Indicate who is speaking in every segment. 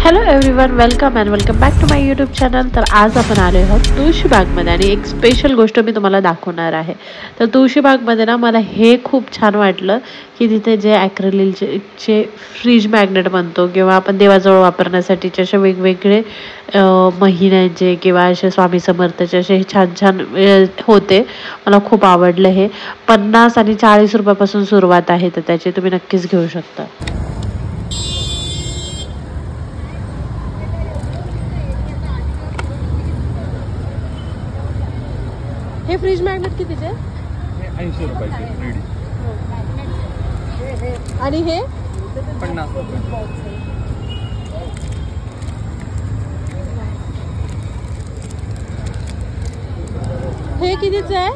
Speaker 1: Hello everyone, welcome and welcome back to my YouTube channel. तर आज आपण आलो आहोत तुळशीबागमध्ये आणि एक स्पेशल गोष्ट मी तुम्हाला दाखवणार आहे. तर तुळशीबागमध्ये ना मला हे खूप छान वाटलं की तिथे जे ॲक्रेलिकचे फ्रीज मॅग्नेट म्हणतो किंवा आपण देवाजवळ वापरण्यासाठीचे असे वेगवेगळे महिन्यांचे किंवा असे स्वामी समर्थाचे असे छान छान होते. मला खूप आवडलं. हे 50 आणि 40 रुपयापासून सुरुवात आहे, तर त्याचे तुम्ही नक्कीच घेऊ शकता. हे फ्रीज मॅग्नेट कितीचे?
Speaker 2: 80 रुपयाचे 3D.
Speaker 1: आणि हे
Speaker 2: 50 रुपये.
Speaker 1: हे कितीचे आहे?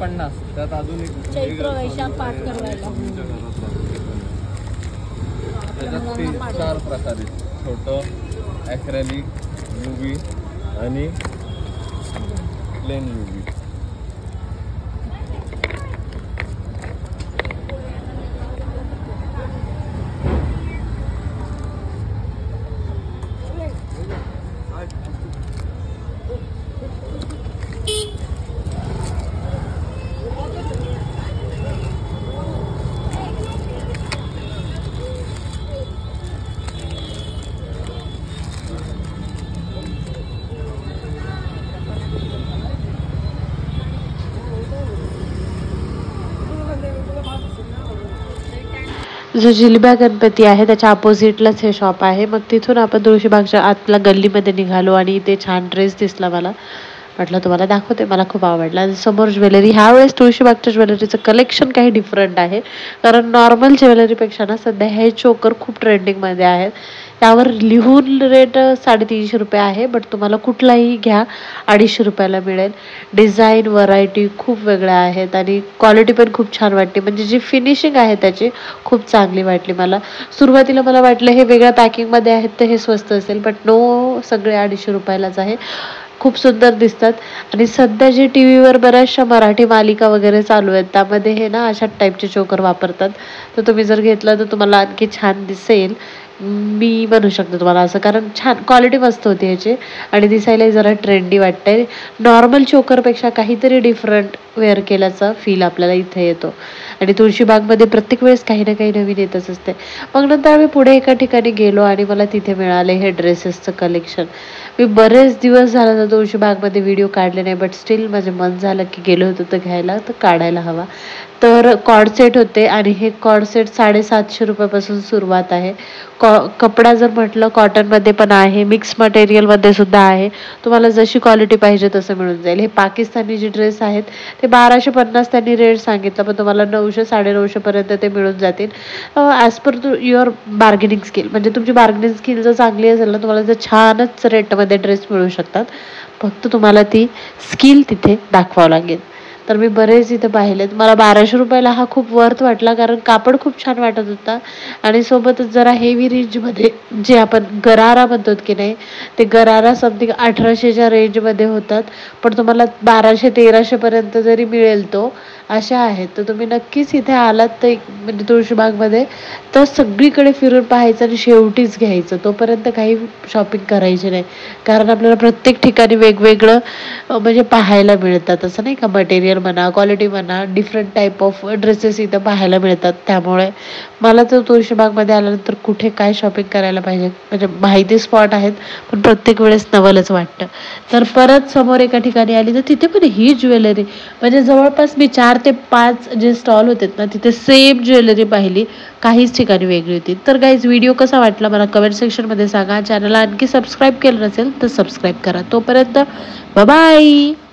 Speaker 2: 50. त्यात अजून एक
Speaker 1: चैत्र वैशाख पाठ करवायला.
Speaker 2: त्याच्यात 4 प्रकार आहेत. छोटं, ॲक्रेलिक, UV आणि प्लेन UV.
Speaker 1: जो जिलब्या गणपती आहे त्याच्या अपोजिटलाच हे शॉप आहे. मग तिथून आपण तुळशीबागच्या आतल्या गल्लीमध्ये निघालो आणि इथे छान ड्रेस दिसला मला. म्हटलं तुम्हाला दाखवते, मला खूप आवडला. आणि समोर ज्वेलरी, ह्यावेळेस तुळशीबागच्या ज्वेलरीचं कलेक्शन काही डिफरंट आहे, कारण नॉर्मल ज्वेलरीपेक्षा ना सध्या हे चोकर खूप ट्रेंडिंगमध्ये आहेत. त्यावर लिहून रेट 350 रुपये आहे, बट तुम्हाला कुठलाही घ्या 250 रुपयाला मिळेल. डिझाईन व्हरायटी खूप वेगळ्या आहेत आणि क्वालिटी पण खूप छान वाटते. म्हणजे जी फिनिशिंग आहे त्याची खूप चांगली वाटली मला. सुरुवातीला मला वाटलं हे वेगळ्या पॅकिंगमध्ये आहेत तर हे स्वस्त असेल, बट नो, सगळे 250 रुपयालाच आहे. खूप सुंदर दिसतात. आणि सध्या जे टी व्हीवर बऱ्याचशा मराठी मालिका वगैरे चालू आहेत त्यामध्ये हे ना अशा टाईपचे चोकर वापरतात. तर तुम्ही जर घेतलं तर तुम्हाला आणखी छान दिसेल, मी बनवू शकते तुम्हाला असं, कारण छान क्वालिटी मस्त होती ह्याची आणि दिसायलाही जरा ट्रेंडी वाटतंय. नॉर्मल चोकरपेक्षा काहीतरी डिफरंट वेअर केल्याचा फील आपल्याला इथे येतो. आणि तुळशीबागमध्ये प्रत्येक वेळेस काही ना काही नवीन येतच असते. मग नंतर आम्ही पुढे एका ठिकाणी गेलो आणि मला तिथे मिळाले हे ड्रेसेसचं कलेक्शन. मी बरेच दिवस झाला तर तुळशीबागमध्ये व्हिडिओ काढले नाही, बट स्टील माझे मन झालं की गेलो होतो तर घ्यायला, तर काढायला हवा. तर कॉर्ड सेट होते आणि हे कॉर्ड सेट 750 रुपयापासून सुरुवात आहे. कपडा जर म्हटलं कॉटनमध्ये पण आहे, मिक्स मटेरियलमध्ये सुद्धा आहे. तुम्हाला जशी क्वालिटी पाहिजे तसं मिळून जाईल. हे पाकिस्तानी जे ड्रेस आहेत ते 1250 त्यांनी रेट सांगितलं, पण तुम्हाला 900 950 पर्यंत ते मिळून जातील. As per your bargaining skill, म्हणजे तुमची बार्गेनिंग स्किल जर चांगली असेल ना, तुम्हाला जर छानच रेटमध्ये ड्रेस मिळू शकतात. फक्त तुम्हाला ती स्किल तिथे दाखवावं लागेल. तर मी बरेच इथे पाहिलेत. मला 1200 रुपयाला हा खूप वर्थ वाटला, कारण कापड खूप छान वाटत होता आणि सोबतच जरा हेवी रेंजमध्ये जे आपण गरारा म्हणतो की नाही, ते गरारा समथिंग 1800च्या रेंजमध्ये होतात, पण तुम्हाला 1200-1300 पर्यंत जरी मिळेल तो, अशा आहेत. तर तुम्ही नक्कीच इथे आलात तर म्हणजे तुळशीबागमध्ये तर सगळीकडे फिरून पाहायचं आणि शेवटीच घ्यायचं. तोपर्यंत काही शॉपिंग करायची नाही, कारण आपल्याला प्रत्येक ठिकाणी वेगवेगळं म्हणजे पाहायला मिळतात. असं नाही का, मटेरियल म्हणा, क्वालिटी म्हणा, डिफरंट टाईप ऑफ ड्रेसेस इथं पाहायला मिळतात. त्यामुळे मला तर तुळशीबागमध्ये आल्यानंतर कुठे काय शॉपिंग करायला पाहिजे म्हणजे माहिती स्पॉट आहेत, पण प्रत्येक वेळेस नवलच वाटतं. तर परत समोर एका ठिकाणी आली तर तिथे पण ही ज्वेलरी, म्हणजे जवळपास मी 4 ते 5 जे स्टॉल होते ना तिथे सेम ज्वेलरी पाहिली, काहीच ठिकाणी वेगळी होती. तर गाईज, व्हिडिओ कसा वाटला मला कमेंट सेक्शनमध्ये सांगा. चॅनलला आणखी सबस्क्राईब केलं नसेल तर सबस्क्राईब करा. तोपर्यंत बाय बाय.